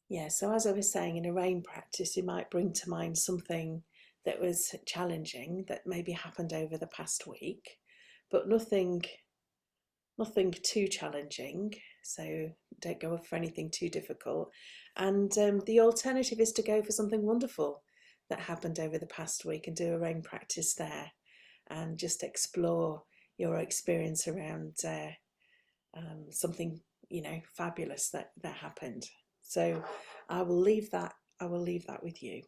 Yeah, so as I was saying, in a rain practice, you might bring to mind something that was challenging that maybe happened over the past week, but nothing too challenging. So don't go for anything too difficult. And the alternative is to go for something wonderful that happened over the past week and do a rain practice there, and just explore your experience around something fabulous that happened. So I will leave that. I will leave that with you.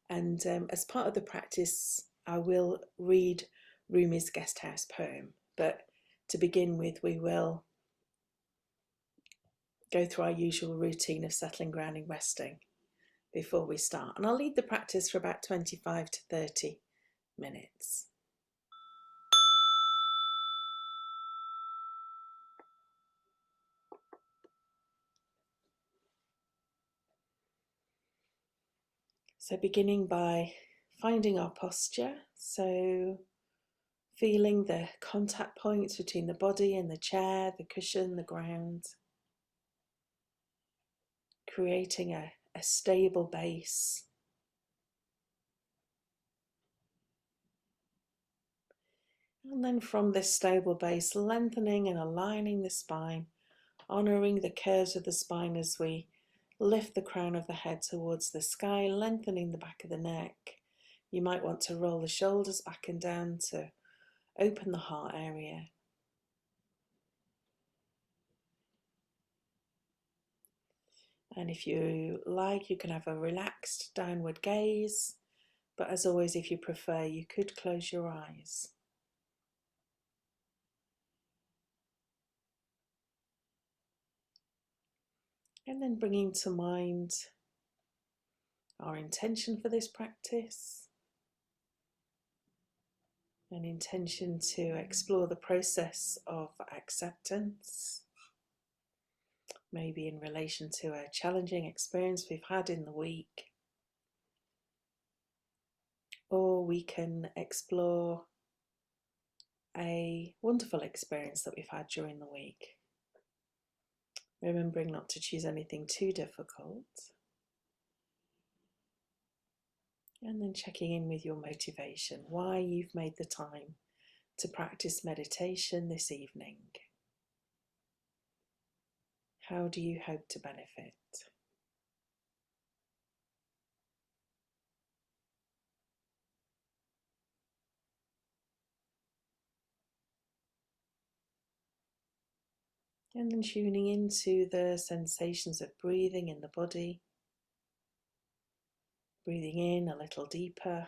And as part of the practice, I will read Rumi's Guest House poem. But to begin with, we will go through our usual routine of settling, grounding, resting before we start. And I'll lead the practice for about 25 to 30 minutes. So beginning by finding our posture. So feeling the contact points between the body and the chair, the cushion, the ground. Creating a stable base. And then from this stable base, lengthening and aligning the spine, honouring the curves of the spine as we lift the crown of the head towards the sky, lengthening the back of the neck. You might want to roll the shoulders back and down to open the heart area. And if you like, you can have a relaxed downward gaze. But as always, if you prefer, you could close your eyes. And then bringing to mind our intention for this practice, an intention to explore the process of acceptance, maybe in relation to a challenging experience we've had in the week, or we can explore a wonderful experience that we've had during the week, remembering not to choose anything too difficult. And then checking in with your motivation, why you've made the time to practice meditation this evening. How do you hope to benefit? And then tuning into the sensations of breathing in the body, breathing in a little deeper,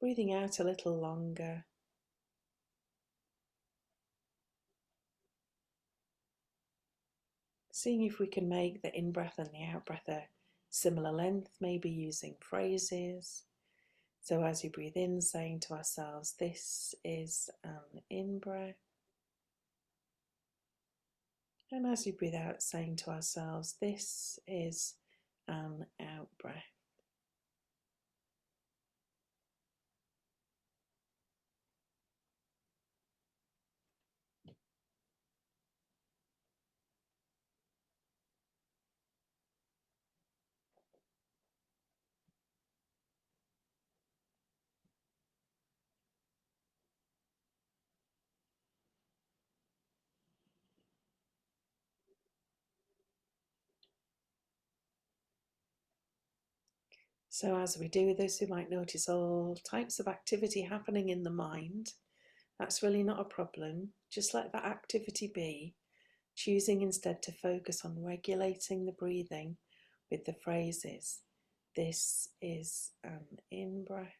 breathing out a little longer. Seeing if we can make the in-breath and the out-breath a similar length, maybe using phrases. So as you breathe in, saying to ourselves, this is an in-breath. And as you breathe out, saying to ourselves, this is an out-breath. So as we do this, we might notice all types of activity happening in the mind. That's really not a problem. Just let that activity be, choosing instead to focus on regulating the breathing with the phrases, this is an in-breath,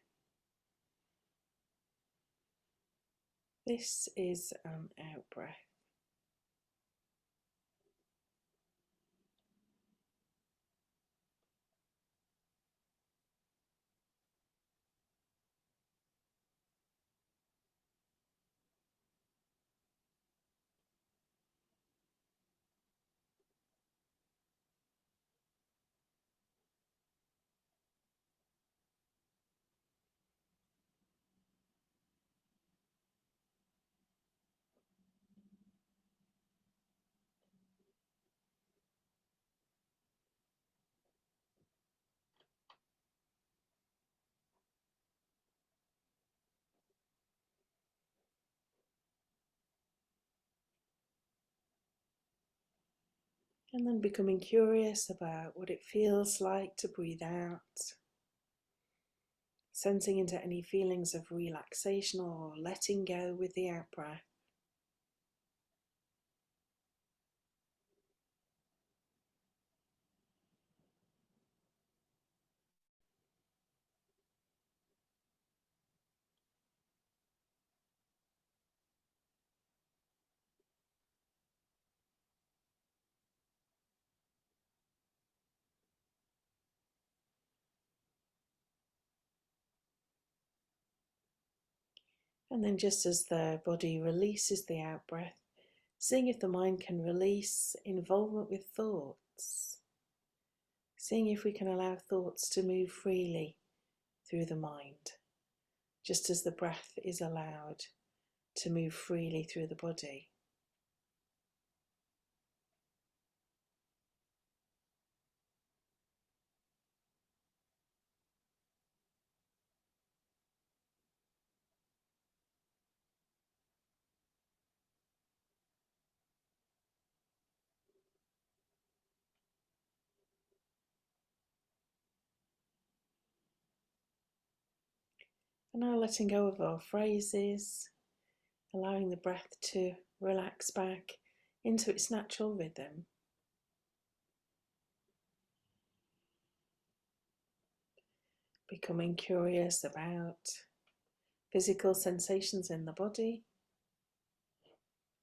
this is an out-breath. And then becoming curious about what it feels like to breathe out, sensing into any feelings of relaxation or letting go with the out breath. And then just as the body releases the out breath, seeing if the mind can release involvement with thoughts. Seeing if we can allow thoughts to move freely through the mind, just as the breath is allowed to move freely through the body. And now letting go of our phrases, allowing the breath to relax back into its natural rhythm. Becoming curious about physical sensations in the body.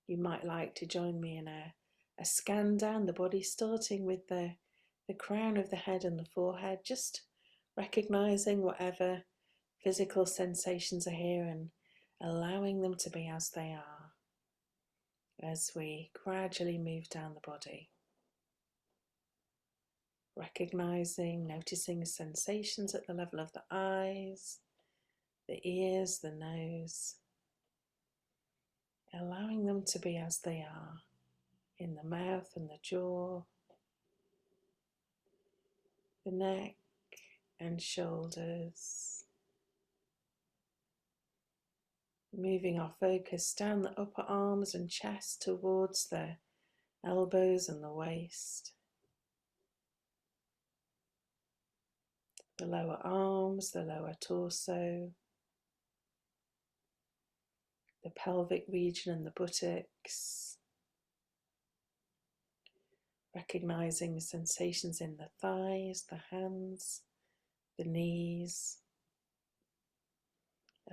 You might like to join me in a scan down the body, starting with the crown of the head and the forehead, just recognizing whatever physical sensations are here and allowing them to be as they are as we gradually move down the body. Recognizing, noticing sensations at the level of the eyes, the ears, the nose, allowing them to be as they are in the mouth and the jaw, the neck and shoulders. Moving our focus down the upper arms and chest towards the elbows and the waist. The lower arms, the lower torso, the pelvic region and the buttocks. Recognizing the sensations in the thighs, the hands, the knees.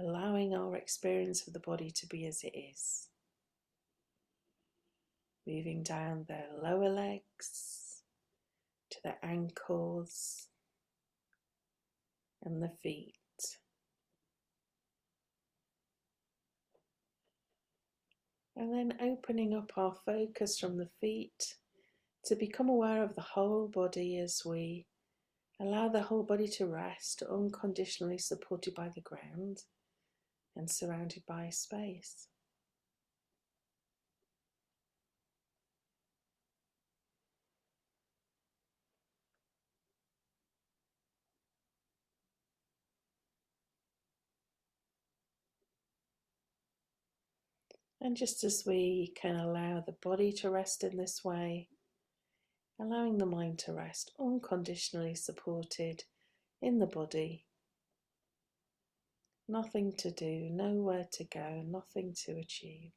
Allowing our experience of the body to be as it is. Moving down the lower legs to the ankles and the feet. And then opening up our focus from the feet to become aware of the whole body as we allow the whole body to rest, unconditionally supported by the ground and surrounded by space. And just as we can allow the body to rest in this way, allowing the mind to rest, unconditionally supported in the body. Nothing to do, nowhere to go, nothing to achieve.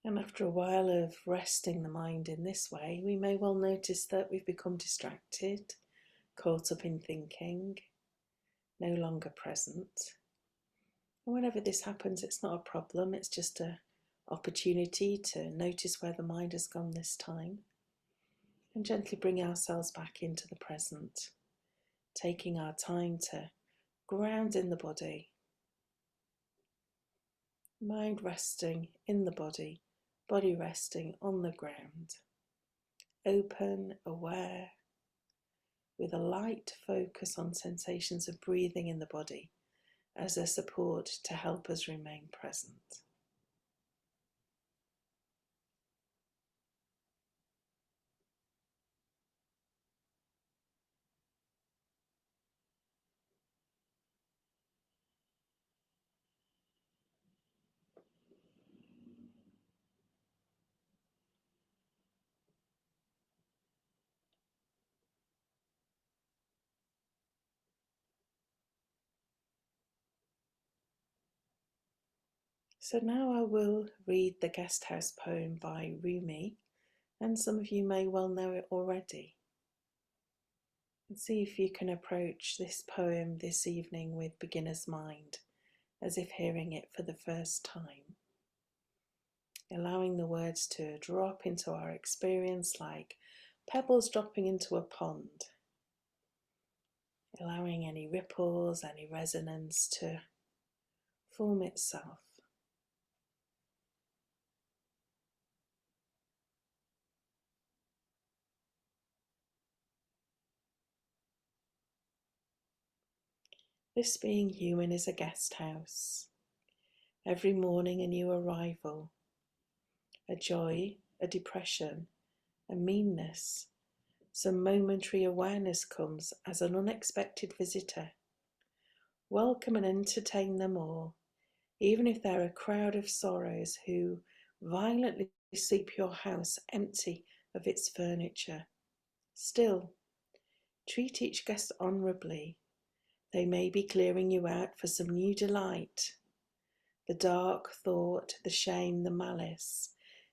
And after a while of resting the mind in this way, we may well notice that we've become distracted, caught up in thinking, no longer present. And whenever this happens, it's not a problem, it's just an opportunity to notice where the mind has gone this time and gently bring ourselves back into the present, taking our time to ground in the body, mind resting in the body, body resting on the ground, open, aware, with a light focus on sensations of breathing in the body as a support to help us remain present. So now I will read the Guest House poem by Rumi, and some of you may well know it already. And see if you can approach this poem this evening with beginner's mind, as if hearing it for the first time, allowing the words to drop into our experience like pebbles dropping into a pond, allowing any ripples, any resonance to form itself. This being human is a guest house. Every morning a new arrival, a joy, a depression, a meanness, some momentary awareness comes as an unexpected visitor. Welcome and entertain them all, even if they're a crowd of sorrows who violently sweep your house empty of its furniture. Still, treat each guest honourably. They may be clearing you out for some new delight. The dark thought, the shame, the malice.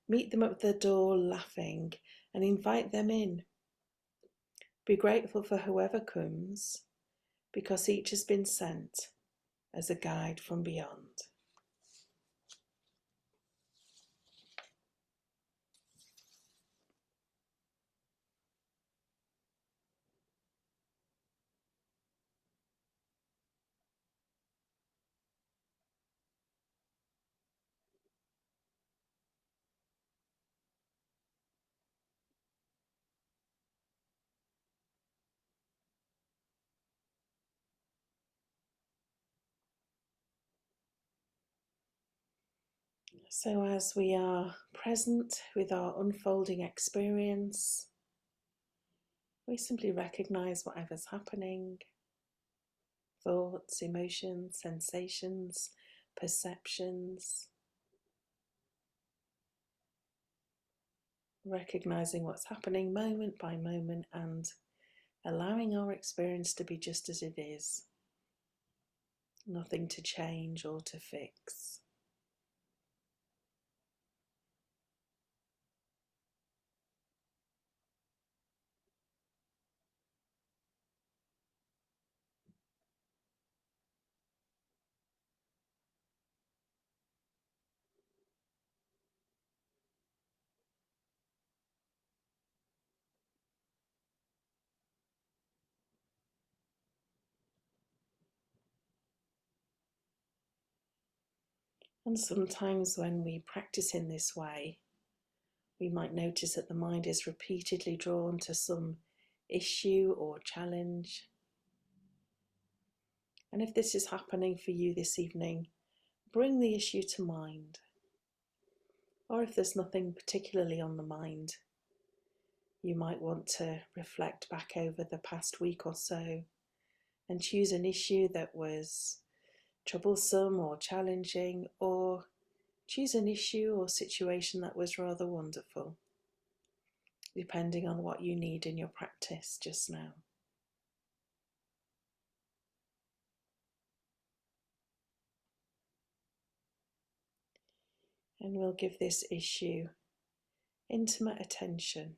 Meet them at the door laughing and invite them in. Be grateful for whoever comes, because each has been sent as a guide from beyond. So as we are present with our unfolding experience, we simply recognize whatever's happening, thoughts, emotions, sensations, perceptions, recognizing what's happening moment by moment and allowing our experience to be just as it is, nothing to change or to fix. And sometimes when we practice in this way, we might notice that the mind is repeatedly drawn to some issue or challenge. And if this is happening for you this evening, bring the issue to mind. Or if there's nothing particularly on the mind, you might want to reflect back over the past week or so and choose an issue that was troublesome or challenging, or choose an issue or situation that was rather wonderful, depending on what you need in your practice just now. And we'll give this issue intimate attention.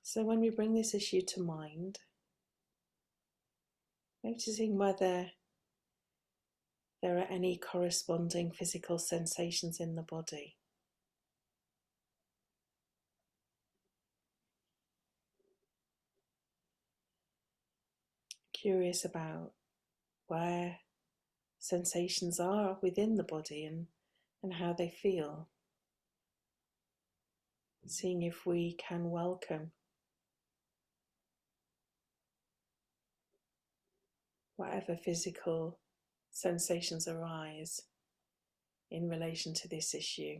So when we bring this issue to mind, noticing whether there are any corresponding physical sensations in the body. Curious about where sensations are within the body and how they feel. Seeing if we can welcome whatever physical sensations arise in relation to this issue.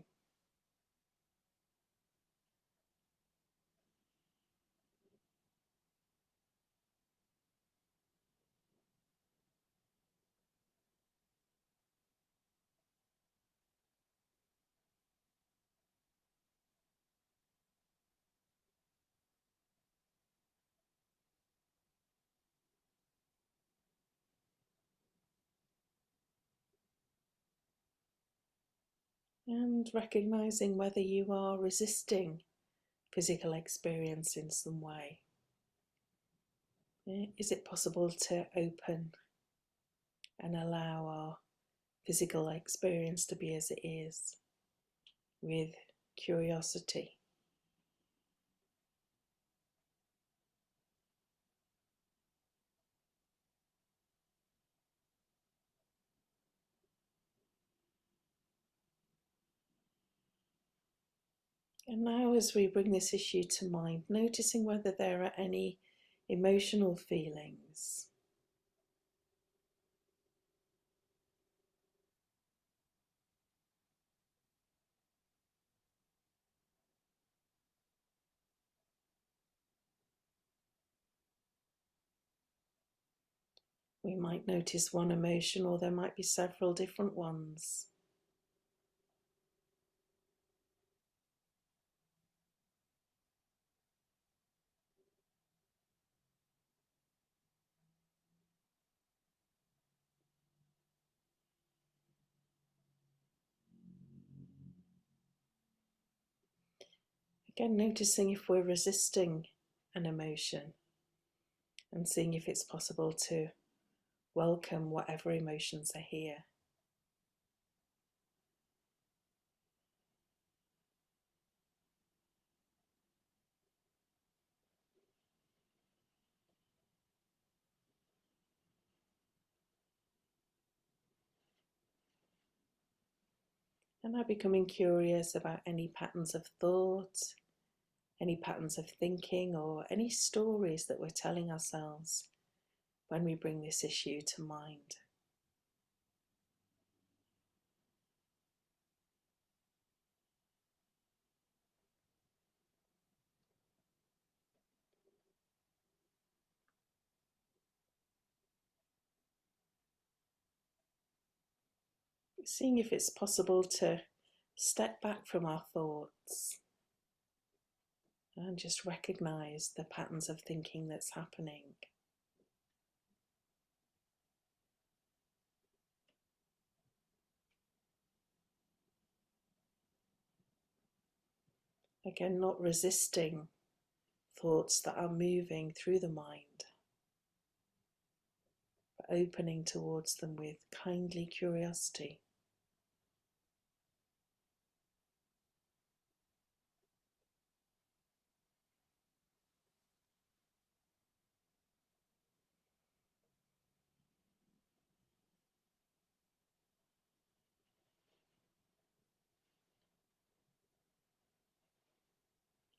And recognizing whether you are resisting physical experience in some way. Is it possible to open and allow our physical experience to be as it is, with curiosity? And now, as we bring this issue to mind, noticing whether there are any emotional feelings. We might notice one emotion, or there might be several different ones. Again, noticing if we're resisting an emotion and seeing if it's possible to welcome whatever emotions are here. And now becoming curious about any patterns of thought, any patterns of thinking, or any stories that we're telling ourselves when we bring this issue to mind. Seeing if it's possible to step back from our thoughts and just recognize the patterns of thinking that's happening. Again, not resisting thoughts that are moving through the mind, but opening towards them with kindly curiosity.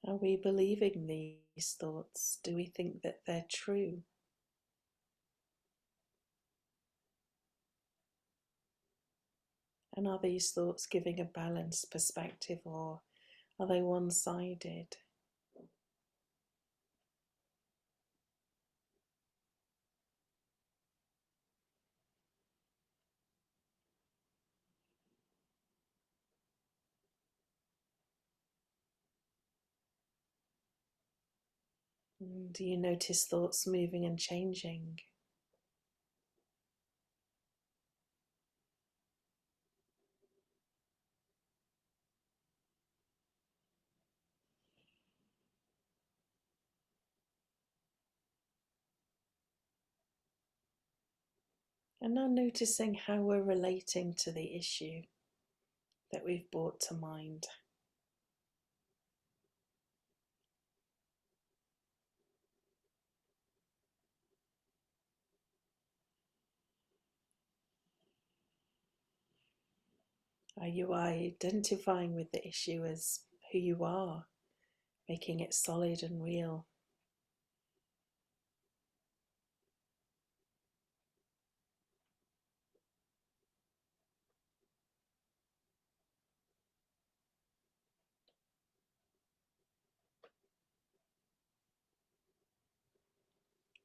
Are we believing these thoughts? Do we think that they're true? And are these thoughts giving a balanced perspective, or are they one-sided? And do you notice thoughts moving and changing? And now noticing how we're relating to the issue that we've brought to mind. Are you identifying with the issue as who you are, making it solid and real?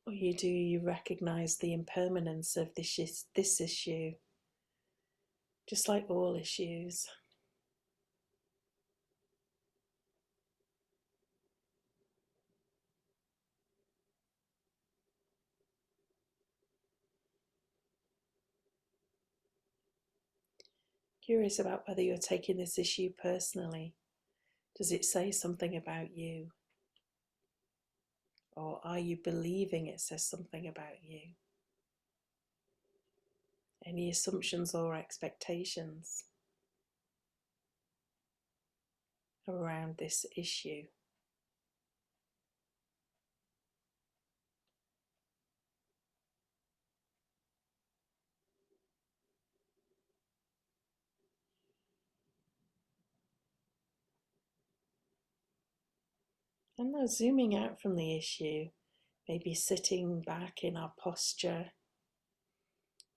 Or do you recognize the impermanence of this issue, just like all issues? Curious about whether you're taking this issue personally. Does it say something about you? Or are you believing it says something about you? Any assumptions or expectations around this issue? And now zooming out from the issue, maybe sitting back in our posture,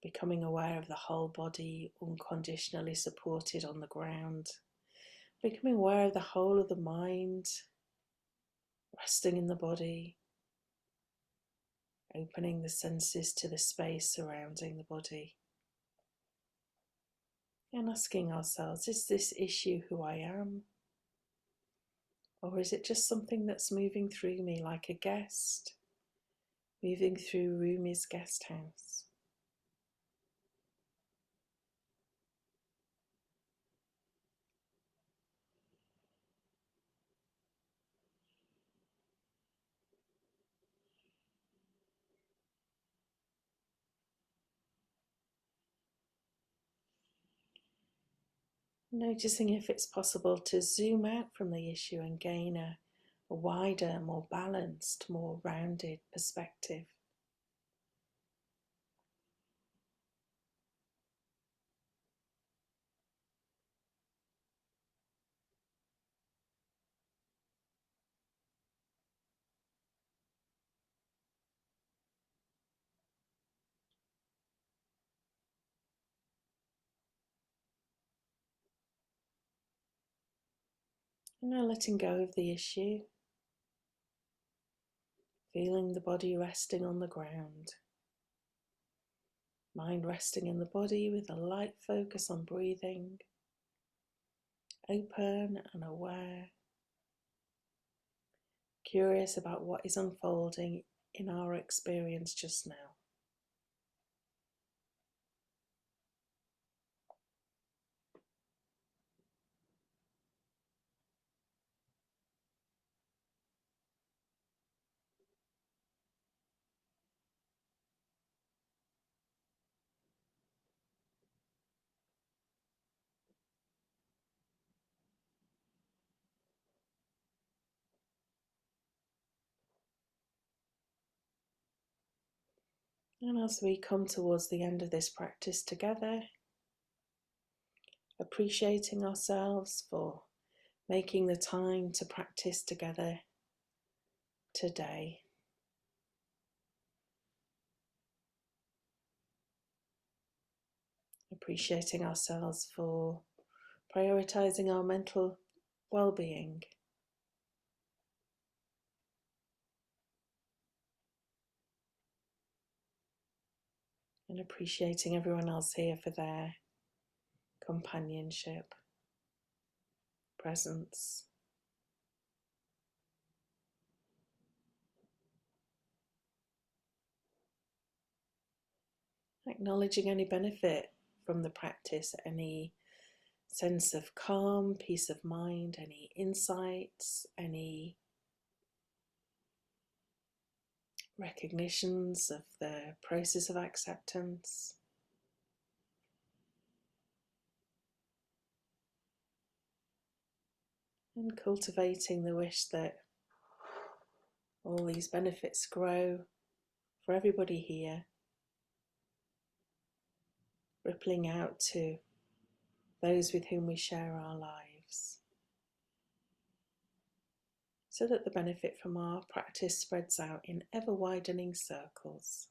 becoming aware of the whole body unconditionally supported on the ground, becoming aware of the whole of the mind, resting in the body, opening the senses to the space surrounding the body, and asking ourselves, is this issue who I am? Or is it just something that's moving through me like a guest, moving through Rumi's guest house? Noticing if it's possible to zoom out from the issue and gain a wider, more balanced, more rounded perspective. And now letting go of the issue, feeling the body resting on the ground, mind resting in the body with a light focus on breathing, open and aware, curious about what is unfolding in our experience just now. And as we come towards the end of this practice together, appreciating ourselves for making the time to practice together today. Appreciating ourselves for prioritizing our mental well-being. And appreciating everyone else here for their companionship, presence. Acknowledging any benefit from the practice, any sense of calm, peace of mind, any insights, any recognitions of the process of acceptance. And cultivating the wish that all these benefits grow for everybody here, rippling out to those with whom we share our lives, so that the benefit from our practice spreads out in ever widening circles.